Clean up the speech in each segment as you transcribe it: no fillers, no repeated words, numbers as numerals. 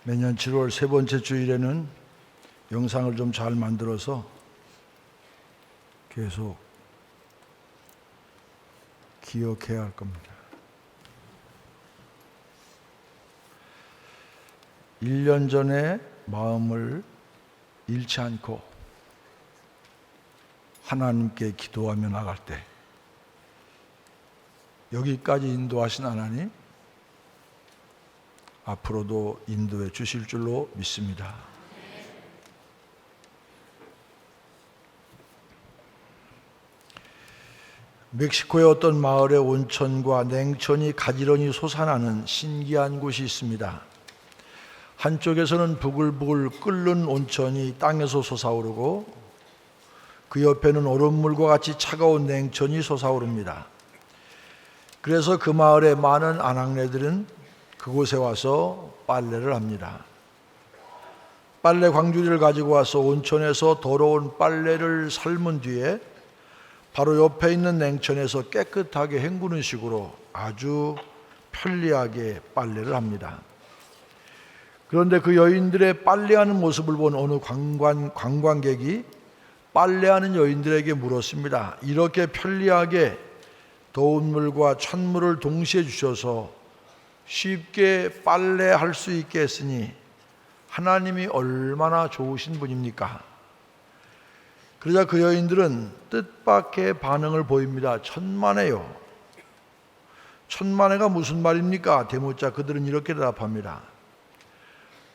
매년 7월 세 번째 주일에는 영상을 좀 잘 만들어서 계속 기억해야 할 겁니다. 1년 전에 마음을 잃지 않고 하나님께 기도하며 나갈 때 여기까지 인도하신 하나님, 앞으로도 인도해 주실 줄로 믿습니다. 멕시코의 어떤 마을에 온천과 냉천이 가지런히 솟아나는 신기한 곳이 있습니다. 한쪽에서는 부글부글 끓는 온천이 땅에서 솟아오르고 그 옆에는 얼음물과 같이 차가운 냉천이 솟아오릅니다. 그래서 그 마을의 많은 아낙네들은 그곳에 와서 빨래를 합니다. 빨래 광주리를 가지고 와서 온천에서 더러운 빨래를 삶은 뒤에 바로 옆에 있는 냉천에서 깨끗하게 헹구는 식으로 아주 편리하게 빨래를 합니다. 그런데 그 여인들의 빨래하는 모습을 본 어느 관광객이 빨래하는 여인들에게 물었습니다. 이렇게 편리하게 더운 물과 찬물을 동시에 주셔서 쉽게 빨래할 수 있게 했으니 하나님이 얼마나 좋으신 분입니까? 그러자 그 여인들은 뜻밖의 반응을 보입니다. 천만에요. 천만에가 무슨 말입니까? 대묻자 그들은 이렇게 대답합니다.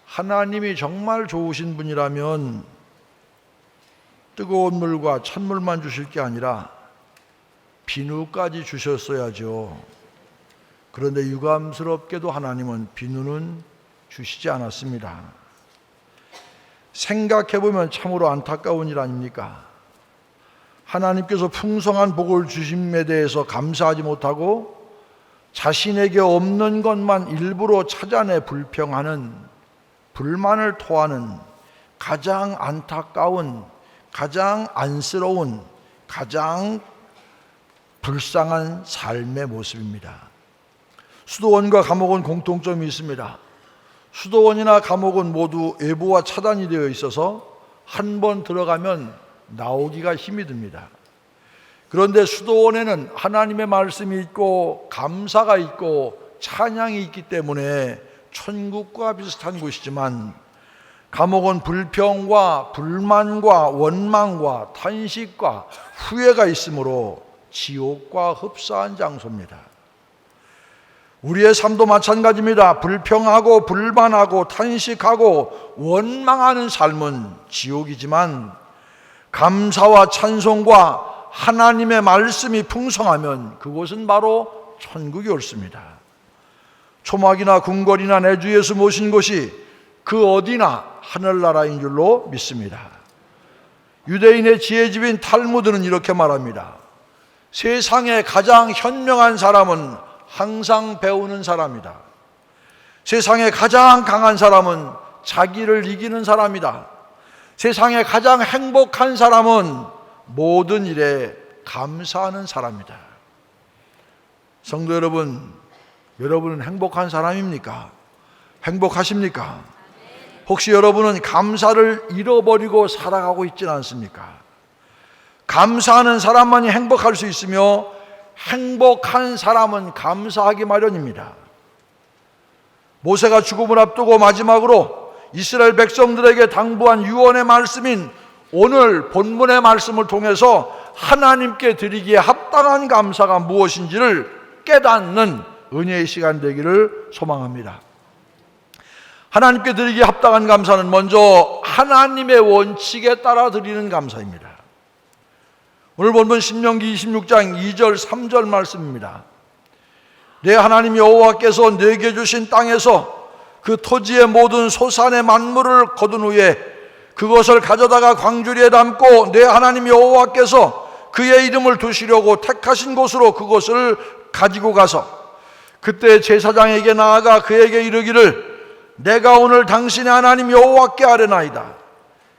하나님이 정말 좋으신 분이라면 뜨거운 물과 찬물만 주실 게 아니라 비누까지 주셨어야죠. 그런데 유감스럽게도 하나님은 비누는 주시지 않았습니다. 생각해보면 참으로 안타까운 일 아닙니까? 하나님께서 풍성한 복을 주심에 대해서 감사하지 못하고 자신에게 없는 것만 일부러 찾아내 불평하는, 불만을 토하는 가장 안타까운, 가장 안쓰러운, 가장 불쌍한 삶의 모습입니다. 수도원과 감옥은 공통점이 있습니다. 수도원이나 감옥은 모두 외부와 차단이 되어 있어서 한 번 들어가면 나오기가 힘이 듭니다. 그런데 수도원에는 하나님의 말씀이 있고 감사가 있고 찬양이 있기 때문에 천국과 비슷한 곳이지만 감옥은 불평과 불만과 원망과 탄식과 후회가 있으므로 지옥과 흡사한 장소입니다. 우리의 삶도 마찬가지입니다. 불평하고 불만하고 탄식하고 원망하는 삶은 지옥이지만 감사와 찬송과 하나님의 말씀이 풍성하면 그곳은 바로 천국이 옳습니다. 초막이나 궁궐이나 내 주 예수 모신 곳이 그 어디나 하늘나라인 줄로 믿습니다. 유대인의 지혜집인 탈무드는 이렇게 말합니다. 세상에 가장 현명한 사람은 항상 배우는 사람이다. 세상에 가장 강한 사람은 자기를 이기는 사람이다. 세상에 가장 행복한 사람은 모든 일에 감사하는 사람이다. 성도 여러분, 여러분은 행복한 사람입니까? 행복하십니까? 혹시 여러분은 감사를 잃어버리고 살아가고 있지는 않습니까? 감사하는 사람만이 행복할 수 있으며 행복한 사람은 감사하기 마련입니다. 모세가 죽음을 앞두고 마지막으로 이스라엘 백성들에게 당부한 유언의 말씀인 오늘 본문의 말씀을 통해서 하나님께 드리기에 합당한 감사가 무엇인지를 깨닫는 은혜의 시간 되기를 소망합니다. 하나님께 드리기에 합당한 감사는 먼저 하나님의 원칙에 따라 드리는 감사입니다. 오늘 본문 신명기 26장 2절 3절 말씀입니다. 내 하나님 여호와께서 내게 주신 땅에서 그 토지의 모든 소산의 만물을 거둔 후에 그것을 가져다가 광주리에 담고 내 하나님 여호와께서 그의 이름을 두시려고 택하신 곳으로 그것을 가지고 가서 그때 제사장에게 나아가 그에게 이르기를 내가 오늘 당신의 하나님 여호와께 아뢰나이다.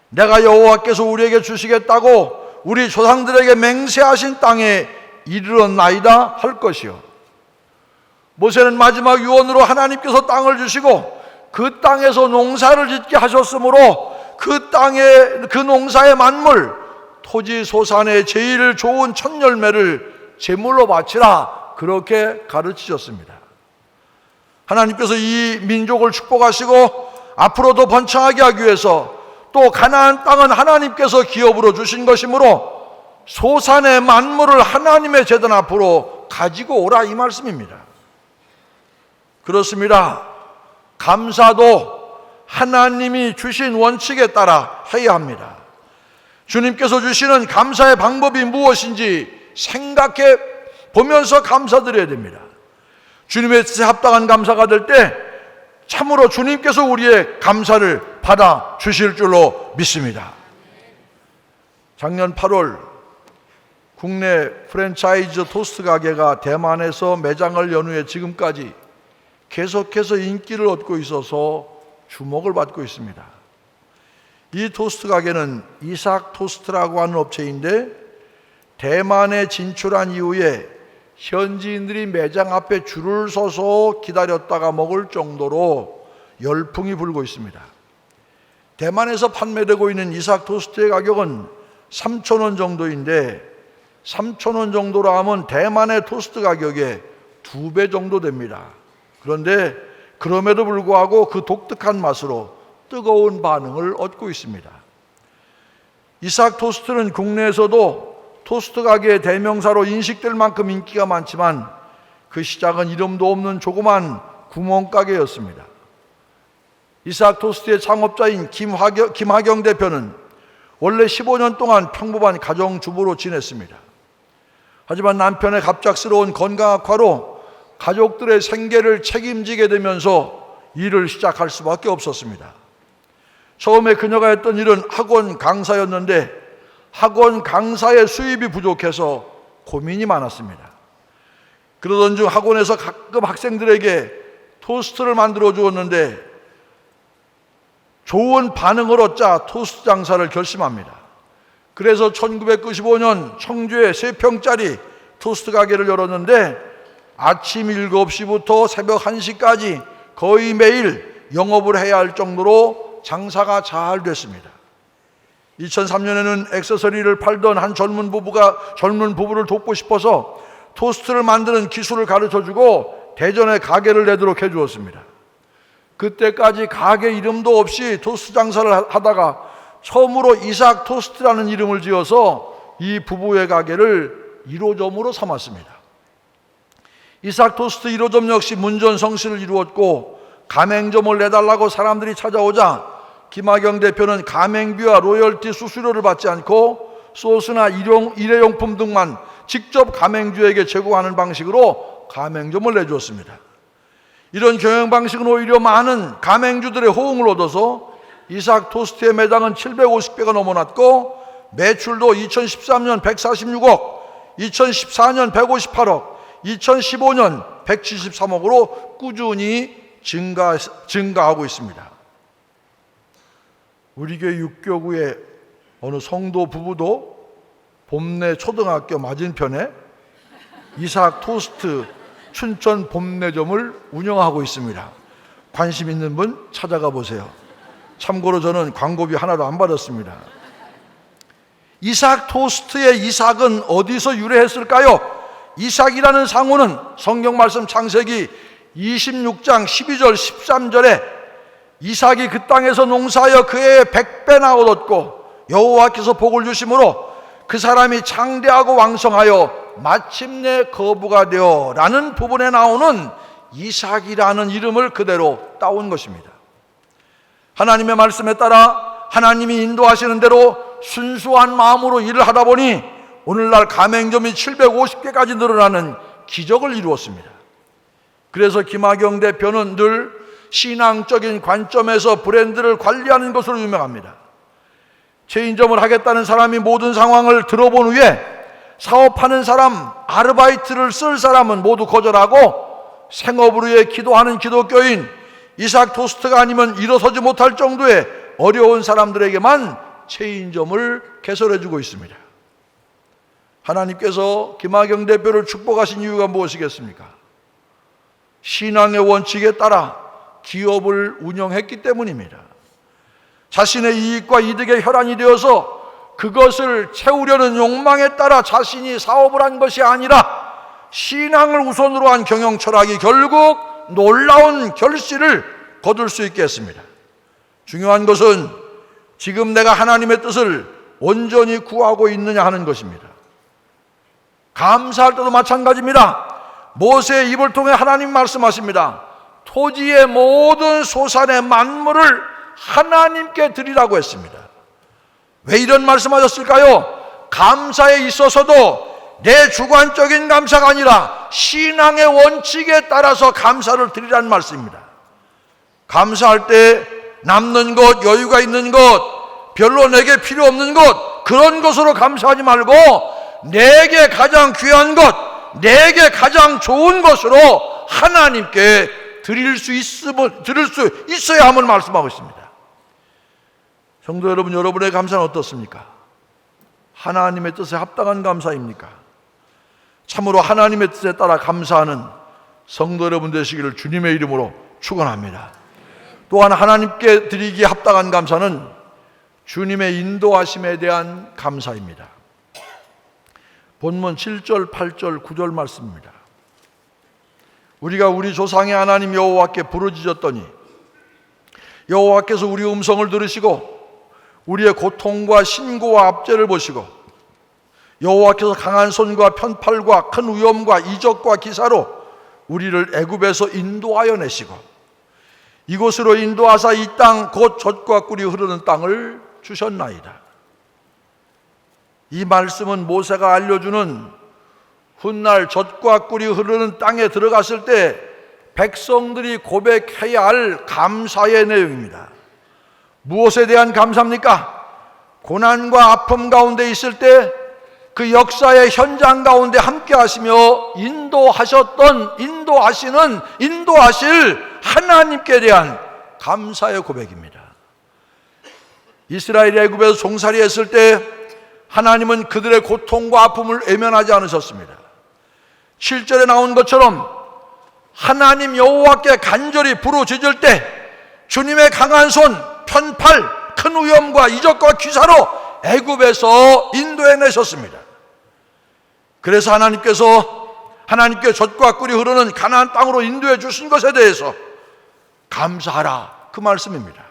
내가 여호와께서 우리에게 주시겠다고 우리 조상들에게 맹세하신 땅에 이르렀나이다 할 것이요. 모세는 마지막 유언으로 하나님께서 땅을 주시고 그 땅에서 농사를 짓게 하셨으므로 그 농사의 만물, 토지 소산의 제일 좋은 첫 열매를 제물로 바치라, 그렇게 가르치셨습니다. 하나님께서 이 민족을 축복하시고 앞으로도 번창하게 하기 위해서 또 가나안 땅은 하나님께서 기업으로 주신 것이므로 소산의 만물을 하나님의 제단 앞으로 가지고 오라, 이 말씀입니다. 그렇습니다. 감사도 하나님이 주신 원칙에 따라 해야 합니다. 주님께서 주시는 감사의 방법이 무엇인지 생각해 보면서 감사드려야 됩니다. 주님의 뜻에 합당한 감사가 될 때 참으로 주님께서 우리의 감사를 받아 주실 줄로 믿습니다. 작년 8월 국내 프랜차이즈 토스트 가게가 대만에서 매장을 연후해 지금까지 계속해서 인기를 얻고 있어서 주목을 받고 있습니다. 이 토스트 가게는 이삭 토스트라고 하는 업체인데 대만에 진출한 이후에 현지인들이 매장 앞에 줄을 서서 기다렸다가 먹을 정도로 열풍이 불고 있습니다. 대만에서 판매되고 있는 이삭 토스트의 가격은 3,000원 정도인데 3,000원 정도로 하면 대만의 토스트 가격의 2배 정도 됩니다. 그런데 그럼에도 불구하고 그 독특한 맛으로 뜨거운 반응을 얻고 있습니다. 이삭 토스트는 국내에서도 토스트 가게의 대명사로 인식될 만큼 인기가 많지만 그 시작은 이름도 없는 조그만 구멍가게였습니다. 이삭 토스트의 창업자인 김하경 대표는 원래 15년 동안 평범한 가정주부로 지냈습니다. 하지만 남편의 갑작스러운 건강 악화로 가족들의 생계를 책임지게 되면서 일을 시작할 수밖에 없었습니다. 처음에 그녀가 했던 일은 학원 강사였는데 학원 강사의 수입이 부족해서 고민이 많았습니다. 그러던 중 학원에서 가끔 학생들에게 토스트를 만들어 주었는데 좋은 반응을 얻자 토스트 장사를 결심합니다. 그래서 1995년 청주에 3평짜리 토스트 가게를 열었는데 아침 7시부터 새벽 1시까지 거의 매일 영업을 해야 할 정도로 장사가 잘 됐습니다. 2003년에는 액세서리를 팔던 한 젊은 부부를 돕고 싶어서 토스트를 만드는 기술을 가르쳐주고 대전에 가게를 내도록 해주었습니다. 그때까지 가게 이름도 없이 토스트 장사를 하다가 처음으로 이삭 토스트라는 이름을 지어서 이 부부의 가게를 1호점으로 삼았습니다. 이삭 토스트 1호점 역시 문전성시를 이루었고 가맹점을 내달라고 사람들이 찾아오자 김하경 대표는 가맹비와 로열티 수수료를 받지 않고 소스나 일회용품 등만 직접 가맹주에게 제공하는 방식으로 가맹점을 내주었습니다. 이런 경영 방식은 오히려 많은 가맹주들의 호응을 얻어서 이삭 토스트의 매장은 750개가 넘어났고 매출도 2013년 146억, 2014년 158억, 2015년 173억으로 꾸준히 증가하고 있습니다. 우리 교회 육교구의 어느 성도 부부도 봄내 초등학교 맞은편에 이삭 토스트 춘천 봄내점을 운영하고 있습니다. 관심 있는 분 찾아가 보세요. 참고로 저는 광고비 하나도 안 받았습니다. 이삭 토스트의 이삭은 어디서 유래했을까요? 이삭이라는 상호는 성경 말씀 창세기 26장 12절 13절에 이삭이 그 땅에서 농사하여 그의 100배나 얻었고 여호와께서 복을 주심으로 그 사람이 장대하고 왕성하여 마침내 거부가 되어 라는 부분에 나오는 이삭이라는 이름을 그대로 따온 것입니다. 하나님의 말씀에 따라 하나님이 인도하시는 대로 순수한 마음으로 일을 하다 보니 오늘날 가맹점이 750개까지 늘어나는 기적을 이루었습니다. 그래서 김하경 대표는 늘 신앙적인 관점에서 브랜드를 관리하는 것으로 유명합니다. 체인점을 하겠다는 사람이 모든 상황을 들어본 후에 사업하는 사람, 아르바이트를 쓸 사람은 모두 거절하고 생업을 위해 기도하는 기독교인, 이삭 토스트가 아니면 일어서지 못할 정도의 어려운 사람들에게만 체인점을 개설해주고 있습니다. 하나님께서 김하경 대표를 축복하신 이유가 무엇이겠습니까? 신앙의 원칙에 따라 기업을 운영했기 때문입니다. 자신의 이익과 이득에 혈안이 되어서 그것을 채우려는 욕망에 따라 자신이 사업을 한 것이 아니라 신앙을 우선으로 한 경영 철학이 결국 놀라운 결실을 거둘 수 있게 했습니다. 중요한 것은 지금 내가 하나님의 뜻을 온전히 구하고 있느냐 하는 것입니다. 감사할 때도 마찬가지입니다. 모세의 입을 통해 하나님 말씀하십니다. 토지의 모든 소산의 만물을 하나님께 드리라고 했습니다. 왜 이런 말씀하셨을까요? 감사에 있어서도 내 주관적인 감사가 아니라 신앙의 원칙에 따라서 감사를 드리라는 말씀입니다. 감사할 때 남는 것, 여유가 있는 것, 별로 내게 필요 없는 것, 그런 것으로 감사하지 말고 내게 가장 귀한 것, 내게 가장 좋은 것으로 하나님께 드릴 수 있어야 함을 말씀하고 있습니다. 성도 여러분, 여러분의 감사는 어떻습니까? 하나님의 뜻에 합당한 감사입니까? 참으로 하나님의 뜻에 따라 감사하는 성도 여러분 되시기를 주님의 이름으로 축원합니다. 또한 하나님께 드리기에 합당한 감사는 주님의 인도하심에 대한 감사입니다. 본문 7절, 8절, 9절 말씀입니다. 우리가 우리 조상의 하나님 여호와께 부르짖었더니 여호와께서 우리 음성을 들으시고 우리의 고통과 신고와 압제를 보시고 여호와께서 강한 손과 편팔과 큰 위엄과 이적과 기사로 우리를 애굽에서 인도하여 내시고 이곳으로 인도하사 이 땅 곧 젖과 꿀이 흐르는 땅을 주셨나이다. 이 말씀은 모세가 알려주는 훗날 젖과 꿀이 흐르는 땅에 들어갔을 때 백성들이 고백해야 할 감사의 내용입니다. 무엇에 대한 감사입니까? 고난과 아픔 가운데 있을 때 그 역사의 현장 가운데 함께 하시며 인도하실 하나님께 대한 감사의 고백입니다. 이스라엘이 애굽에서 종살이 했을 때 하나님은 그들의 고통과 아픔을 외면하지 않으셨습니다. 7절에 나온 것처럼 하나님 여호와께 간절히 부르짖을 때 주님의 강한 손, 편팔, 큰 위엄과 이적과 기사로 애굽에서 인도해 내셨습니다. 그래서 하나님께 젖과 꿀이 흐르는 가나안 땅으로 인도해 주신 것에 대해서 감사하라, 그 말씀입니다.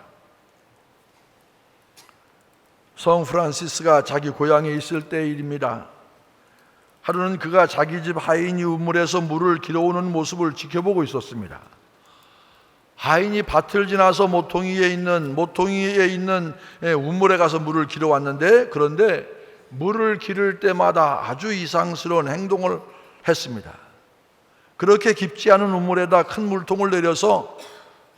성 프란시스가 자기 고향에 있을 때의 일입니다. 하루는 그가 자기 집 하인이 우물에서 물을 길어오는 모습을 지켜보고 있었습니다. 하인이 밭을 지나서 모퉁이에 있는 우물에 가서 물을 길어왔는데, 그런데 물을 기를 때마다 아주 이상스러운 행동을 했습니다. 그렇게 깊지 않은 우물에다 큰 물통을 내려서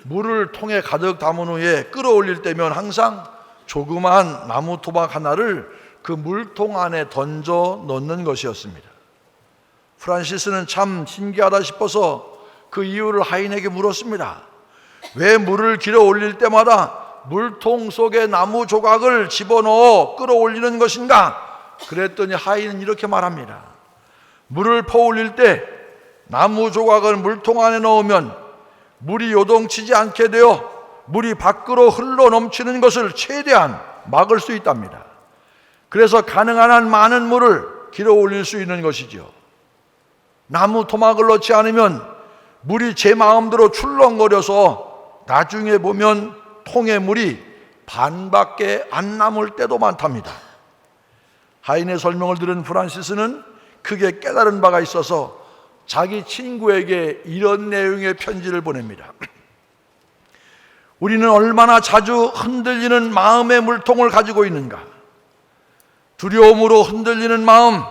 물을 통에 가득 담은 후에 끌어올릴 때면 항상 조그마한 나무 토막 하나를 그 물통 안에 던져 넣는 것이었습니다. 프란시스는 참 신기하다 싶어서 그 이유를 하인에게 물었습니다. 왜 물을 길어 올릴 때마다 물통 속에 나무 조각을 집어넣어 끌어올리는 것인가? 그랬더니 하인은 이렇게 말합니다. 물을 퍼올릴 때 나무 조각을 물통 안에 넣으면 물이 요동치지 않게 되어 물이 밖으로 흘러 넘치는 것을 최대한 막을 수 있답니다. 그래서 가능한 한 많은 물을 길어 올릴 수 있는 것이죠. 나무 토막을 넣지 않으면 물이 제 마음대로 출렁거려서 나중에 보면 통의 물이 반밖에 안 남을 때도 많답니다. 하인의 설명을 들은 프란시스는 크게 깨달은 바가 있어서 자기 친구에게 이런 내용의 편지를 보냅니다. 우리는 얼마나 자주 흔들리는 마음의 물통을 가지고 있는가? 두려움으로 흔들리는 마음,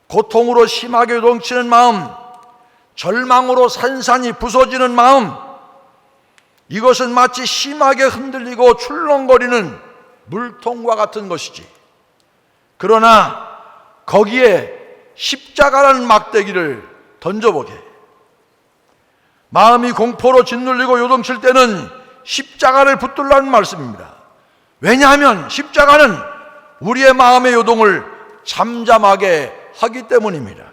고통으로 심하게 요동치는 마음, 절망으로 산산이 부서지는 마음, 이것은 마치 심하게 흔들리고 출렁거리는 물통과 같은 것이지. 그러나 거기에 십자가라는 막대기를 던져보게. 마음이 공포로 짓눌리고 요동칠 때는 십자가를 붙들라는 말씀입니다. 왜냐하면 십자가는 우리의 마음의 요동을 잠잠하게 하기 때문입니다.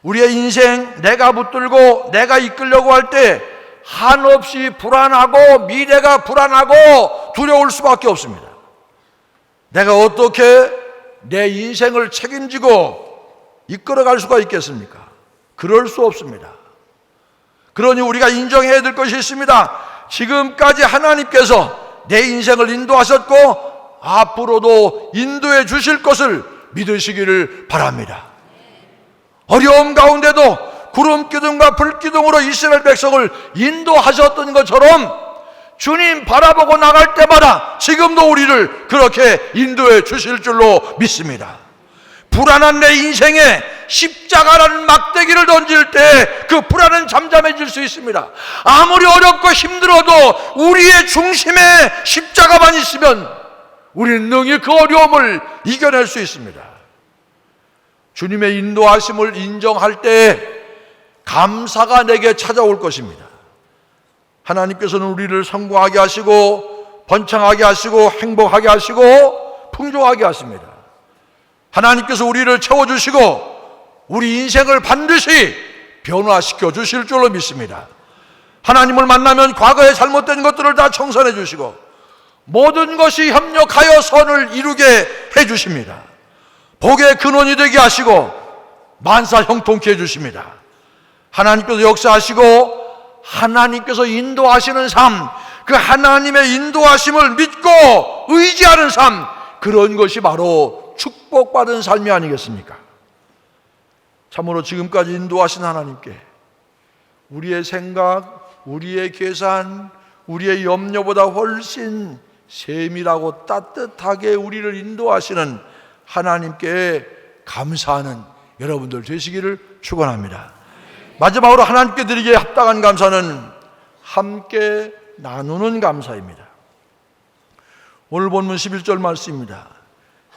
우리의 인생, 내가 붙들고 내가 이끌려고 할 때 한없이 불안하고 미래가 불안하고 두려울 수밖에 없습니다. 내가 어떻게 내 인생을 책임지고 이끌어갈 수가 있겠습니까? 그럴 수 없습니다. 그러니 우리가 인정해야 될 것이 있습니다. 지금까지 하나님께서 내 인생을 인도하셨고 앞으로도 인도해 주실 것을 믿으시기를 바랍니다. 어려움 가운데도 구름 기둥과 불 기둥으로 이스라엘 백성을 인도하셨던 것처럼 주님 바라보고 나갈 때마다 지금도 우리를 그렇게 인도해 주실 줄로 믿습니다. 불안한 내 인생에 십자가라는 막대기를 던질 때 그 불안은 잠잠해질 수 있습니다. 아무리 어렵고 힘들어도 우리의 중심에 십자가만 있으면 우리는 능히 그 어려움을 이겨낼 수 있습니다. 주님의 인도하심을 인정할 때 감사가 내게 찾아올 것입니다. 하나님께서는 우리를 성공하게 하시고 번창하게 하시고 행복하게 하시고 풍족하게 하십니다. 하나님께서 우리를 채워주시고 우리 인생을 반드시 변화시켜 주실 줄로 믿습니다. 하나님을 만나면 과거에 잘못된 것들을 다 청산해 주시고 모든 것이 협력하여 선을 이루게 해 주십니다. 복의 근원이 되게 하시고 만사 형통케 해 주십니다. 하나님께서 역사하시고 하나님께서 인도하시는 삶, 그 하나님의 인도하심을 믿고 의지하는 삶, 그런 것이 바로 축복받은 삶이 아니겠습니까? 참으로 지금까지 인도하신 하나님께 우리의 생각, 우리의 계산, 우리의 염려보다 훨씬 세밀하고 따뜻하게 우리를 인도하시는 하나님께 감사하는 여러분들 되시기를 축원합니다. 마지막으로 하나님께 드리기에 합당한 감사는 함께 나누는 감사입니다. 오늘 본문 11절 말씀입니다.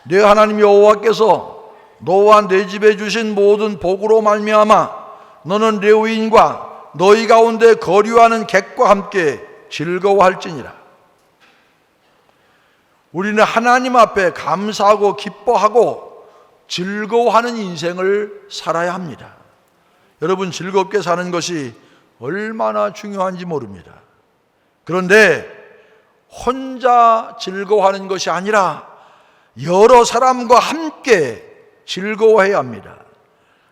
내 하나님 여호와께서 너와 내 집에 주신 모든 복으로 말미암아 너는 레위인과 너희 가운데 거류하는 객과 함께 즐거워할지니라. 우리는 하나님 앞에 감사하고 기뻐하고 즐거워하는 인생을 살아야 합니다. 여러분, 즐겁게 사는 것이 얼마나 중요한지 모릅니다. 그런데 혼자 즐거워하는 것이 아니라 여러 사람과 함께 즐거워해야 합니다.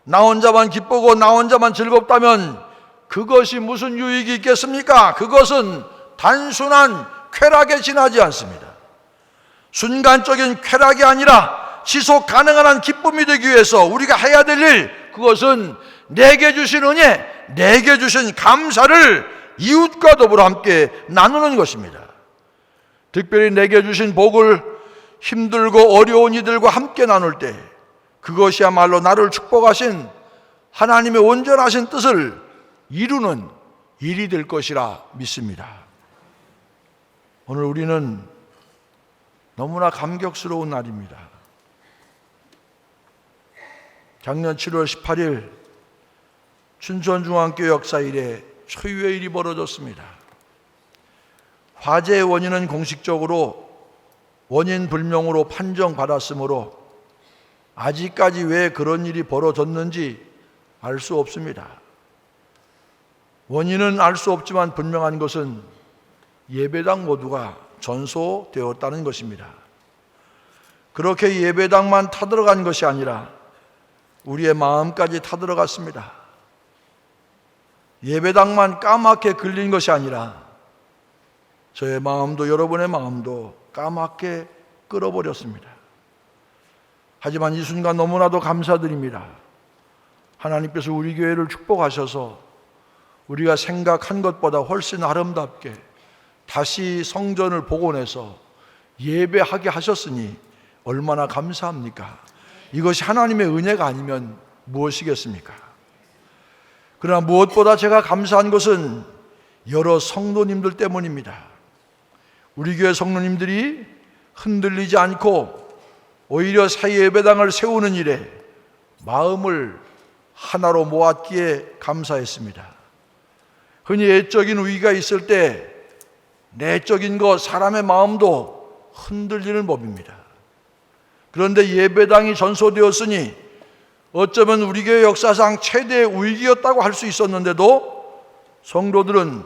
나 혼자만 기쁘고 나 혼자만 즐겁다면 그것이 무슨 유익이 있겠습니까? 그것은 단순한 쾌락에 지나지 않습니다. 순간적인 쾌락이 아니라 지속 가능한 한 기쁨이 되기 위해서 우리가 해야 될 일, 그것은 내게 주신 은혜, 내게 주신 감사를 이웃과 더불어 함께 나누는 것입니다. 특별히 내게 주신 복을 힘들고 어려운 이들과 함께 나눌 때 그것이야말로 나를 축복하신 하나님의 온전하신 뜻을 이루는 일이 될 것이라 믿습니다. 오늘 우리는 너무나 감격스러운 날입니다. 작년 7월 18일 춘천중앙교회 역사 이래 초유의 일이 벌어졌습니다. 화재의 원인은 공식적으로 원인 불명으로 판정받았으므로 아직까지 왜 그런 일이 벌어졌는지 알 수 없습니다. 원인은 알 수 없지만 분명한 것은 예배당 모두가 전소되었다는 것입니다. 그렇게 예배당만 타들어간 것이 아니라 우리의 마음까지 타들어갔습니다. 예배당만 까맣게 걸린 것이 아니라 저의 마음도 여러분의 마음도 까맣게 끌어버렸습니다. 하지만 이 순간 너무나도 감사드립니다. 하나님께서 우리 교회를 축복하셔서 우리가 생각한 것보다 훨씬 아름답게 다시 성전을 복원해서 예배하게 하셨으니 얼마나 감사합니까? 이것이 하나님의 은혜가 아니면 무엇이겠습니까? 그러나 무엇보다 제가 감사한 것은 여러 성도님들 때문입니다. 우리 교회 성도님들이 흔들리지 않고 오히려 새 예배당을 세우는 일에 마음을 하나로 모았기에 감사했습니다. 흔히 애적인 위기가 있을 때 내적인 것, 사람의 마음도 흔들리는 법입니다. 그런데 예배당이 전소되었으니 어쩌면 우리 교회 역사상 최대의 위기였다고 할 수 있었는데도 성도들은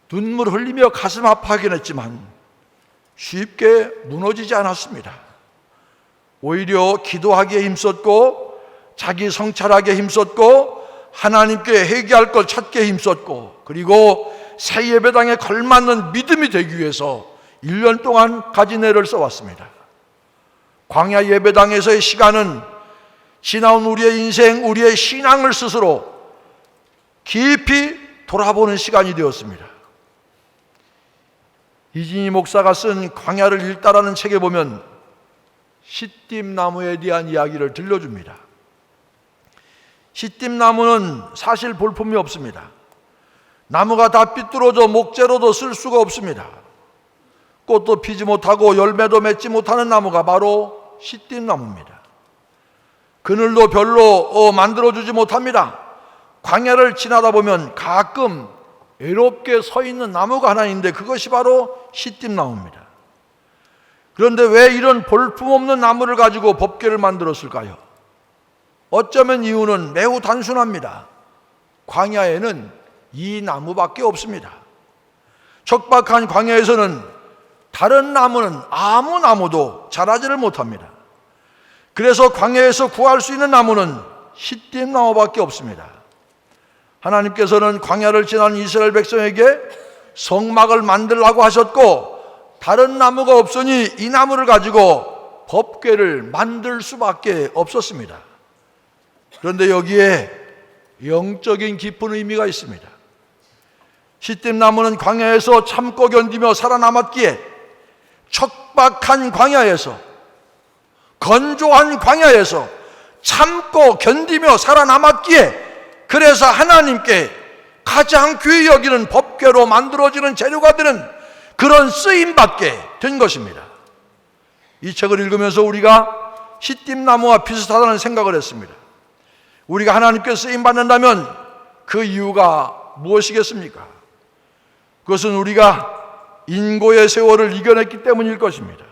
눈물 흘리며 가슴 아파하긴 했지만 쉽게 무너지지 않았습니다. 오히려 기도하기에 힘썼고 자기 성찰하기에 힘썼고 하나님께 회개할 걸 찾기에 힘썼고 그리고 새 예배당에 걸맞는 믿음이 되기 위해서 1년 동안 가진 애를 써왔습니다. 광야 예배당에서의 시간은 지나온 우리의 인생, 우리의 신앙을 스스로 깊이 돌아보는 시간이 되었습니다. 이진희 목사가 쓴 광야를 읽다라는 책에 보면 시띠나무에 대한 이야기를 들려줍니다. 시띠나무는 사실 볼품이 없습니다. 나무가 다 삐뚤어져 목재로도 쓸 수가 없습니다. 꽃도 피지 못하고 열매도 맺지 못하는 나무가 바로 시띠나무입니다. 그늘도 별로 만들어주지 못합니다. 광야를 지나다 보면 가끔 외롭게 서 있는 나무가 하나 있는데 그것이 바로 시띠나무입니다. 그런데 왜 이런 볼품없는 나무를 가지고 법궤를 만들었을까요? 어쩌면 이유는 매우 단순합니다. 광야에는 이 나무밖에 없습니다. 척박한 광야에서는 다른 나무는 아무 나무도 자라지를 못합니다. 그래서 광야에서 구할 수 있는 나무는 시띠나무밖에 없습니다. 하나님께서는 광야를 지나는 이스라엘 백성에게 성막을 만들라고 하셨고 다른 나무가 없으니 이 나무를 가지고 법궤를 만들 수밖에 없었습니다. 그런데 여기에 영적인 깊은 의미가 있습니다. 시띠나무는 광야에서 참고 견디며 살아남았기에 척박한 광야에서 건조한 광야에서 참고 견디며 살아남았기에 그래서 하나님께 가장 귀히 여기는 법궤로 만들어지는 재료가 되는 그런 쓰임받게 된 것입니다. 이 책을 읽으면서 우리가 시띠나무와 비슷하다는 생각을 했습니다. 우리가 하나님께 쓰임받는다면 그 이유가 무엇이겠습니까? 그것은 우리가 인고의 세월을 이겨냈기 때문일 것입니다.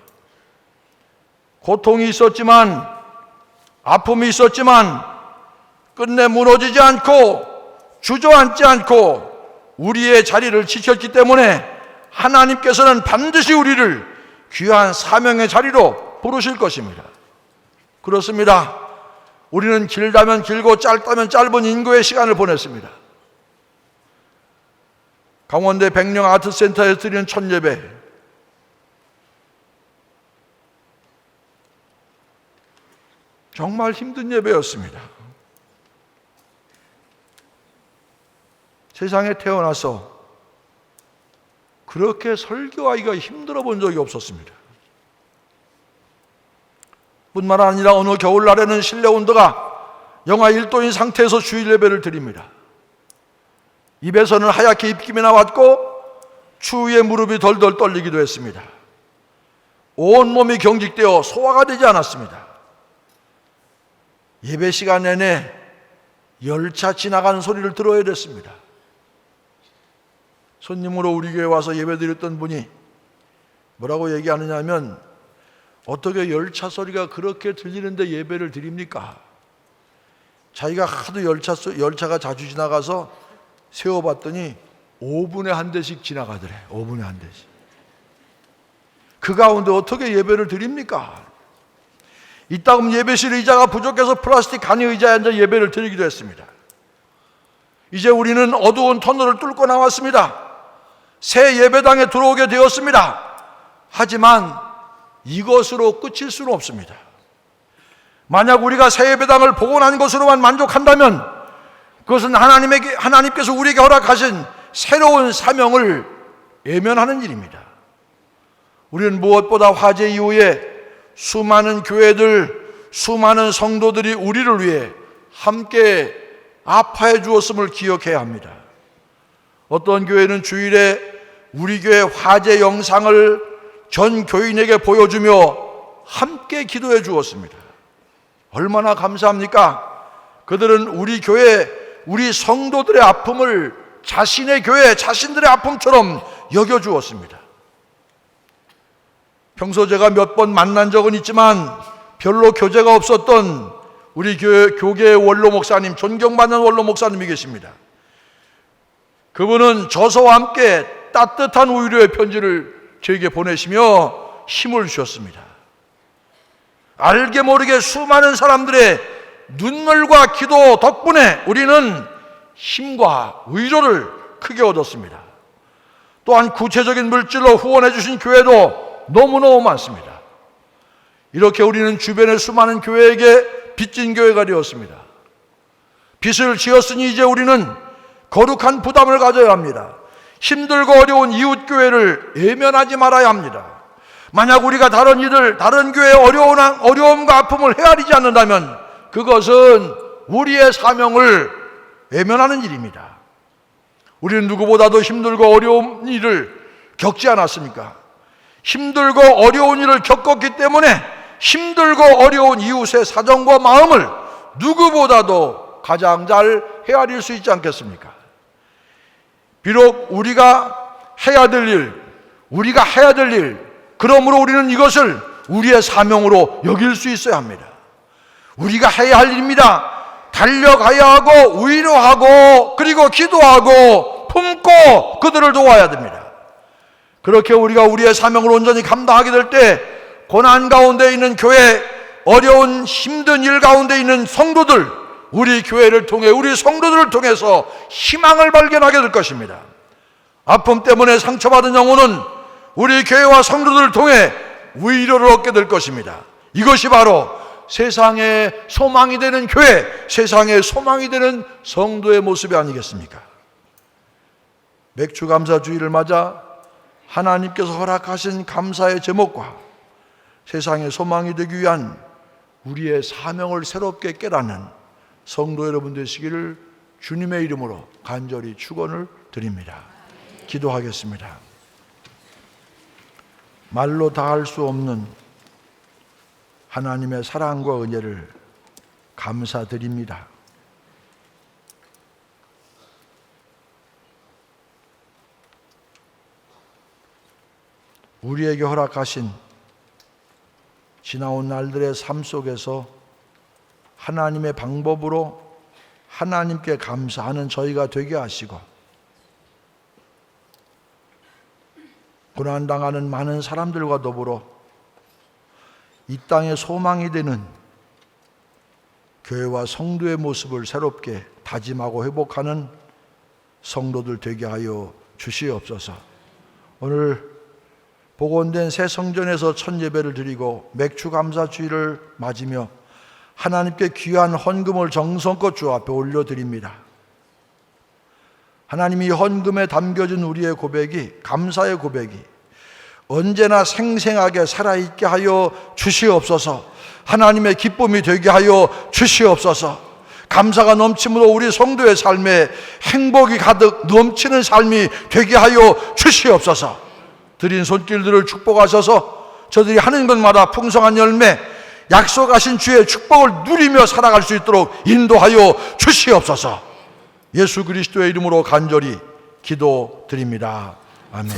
고통이 있었지만 아픔이 있었지만 끝내 무너지지 않고 주저앉지 않고 우리의 자리를 지켰기 때문에 하나님께서는 반드시 우리를 귀한 사명의 자리로 부르실 것입니다. 그렇습니다. 우리는 길다면 길고 짧다면 짧은 인고의 시간을 보냈습니다. 강원대 백령 아트센터에서 드리는 첫 예배, 정말 힘든 예배였습니다. 세상에 태어나서 그렇게 설교하기가 힘들어 본 적이 없었습니다. 뿐만 아니라 어느 겨울날에는 실내 온도가 영하 1도인 상태에서 주일 예배를 드립니다. 입에서는 하얗게 입김이 나왔고 추위에 무릎이 덜덜 떨리기도 했습니다. 온몸이 경직되어 소화가 되지 않았습니다. 예배 시간 내내 열차 지나가는 소리를 들어야 됐습니다. 손님으로 우리 교회 와서 예배 드렸던 분이 뭐라고 얘기하느냐 하면 어떻게 열차 소리가 그렇게 들리는데 예배를 드립니까? 자기가 하도 열차가 자주 지나가서 세워봤더니 5분에 한 대씩 지나가더래. 5분에 한 대씩. 그 가운데 어떻게 예배를 드립니까? 이따금 예배실 의자가 부족해서 플라스틱 간이 의자에 앉아 예배를 드리기도 했습니다. 이제 우리는 어두운 터널을 뚫고 나왔습니다. 새 예배당에 들어오게 되었습니다. 하지만 이것으로 끝일 수는 없습니다. 만약 우리가 새 예배당을 복원한 것으로만 만족한다면 그것은 하나님께서 우리에게 허락하신 새로운 사명을 외면하는 일입니다. 우리는 무엇보다 화재 이후에 수많은 교회들, 수많은 성도들이 우리를 위해 함께 아파해 주었음을 기억해야 합니다. 어떤 교회는 주일에 우리 교회 화재 영상을 전 교인에게 보여주며 함께 기도해 주었습니다. 얼마나 감사합니까? 그들은 우리 교회, 우리 성도들의 아픔을 자신의 교회, 자신들의 아픔처럼 여겨주었습니다. 평소 제가 몇 번 만난 적은 있지만 별로 교제가 없었던 우리 교계의 원로 목사님, 존경받는 원로 목사님이 계십니다. 그분은 저서와 함께 따뜻한 위로의 편지를 저에게 보내시며 힘을 주셨습니다. 알게 모르게 수많은 사람들의 눈물과 기도 덕분에 우리는 힘과 위로를 크게 얻었습니다. 또한 구체적인 물질로 후원해 주신 교회도 너무너무 많습니다. 이렇게 우리는 주변의 수많은 교회에게 빚진 교회가 되었습니다. 빚을 지었으니 이제 우리는 거룩한 부담을 가져야 합니다. 힘들고 어려운 이웃교회를 외면하지 말아야 합니다. 만약 우리가 다른 이들, 다른 교회의 어려움과 아픔을 헤아리지 않는다면 그것은 우리의 사명을 외면하는 일입니다. 우리는 누구보다도 힘들고 어려운 일을 겪지 않았습니까? 힘들고 어려운 일을 겪었기 때문에 힘들고 어려운 이웃의 사정과 마음을 누구보다도 가장 잘 헤아릴 수 있지 않겠습니까? 비록 우리가 해야 될 일, 그러므로 우리는 이것을 우리의 사명으로 여길 수 있어야 합니다. 우리가 해야 할 일입니다. 달려가야 하고 위로하고 그리고 기도하고 품고 그들을 도와야 됩니다. 그렇게 우리가 우리의 사명을 온전히 감당하게 될 때 고난 가운데 있는 교회, 어려운 힘든 일 가운데 있는 성도들, 우리 교회를 통해 우리 성도들을 통해서 희망을 발견하게 될 것입니다. 아픔 때문에 상처받은 영혼은 우리 교회와 성도들을 통해 위로를 얻게 될 것입니다. 이것이 바로 세상의 소망이 되는 교회, 세상의 소망이 되는 성도의 모습이 아니겠습니까? 맥주감사주의를 맞아 하나님께서 허락하신 감사의 제목과 세상의 소망이 되기 위한 우리의 사명을 새롭게 깨닫는 성도 여러분 되시기를 주님의 이름으로 간절히 축원을 드립니다. 기도하겠습니다. 말로 다 할 수 없는 하나님의 사랑과 은혜를 감사드립니다. 우리에게 허락하신 지나온 날들의 삶 속에서 하나님의 방법으로 하나님께 감사하는 저희가 되게 하시고 고난당하는 많은 사람들과 더불어 이 땅의 소망이 되는 교회와 성도의 모습을 새롭게 다짐하고 회복하는 성도들 되게 하여 주시옵소서. 오늘 복원된 새 성전에서 첫 예배를 드리고 맥주 감사주의를 맞으며 하나님께 귀한 헌금을 정성껏 주 앞에 올려드립니다. 하나님이 헌금에 담겨진 우리의 고백이, 감사의 고백이 언제나 생생하게 살아있게 하여 주시옵소서. 하나님의 기쁨이 되게 하여 주시옵소서. 감사가 넘침으로 우리 성도의 삶에 행복이 가득 넘치는 삶이 되게 하여 주시옵소서. 드린 손길들을 축복하셔서 저들이 하는 것마다 풍성한 열매, 약속하신 주의 축복을 누리며 살아갈 수 있도록 인도하여 주시옵소서. 예수 그리스도의 이름으로 간절히 기도드립니다. 아멘.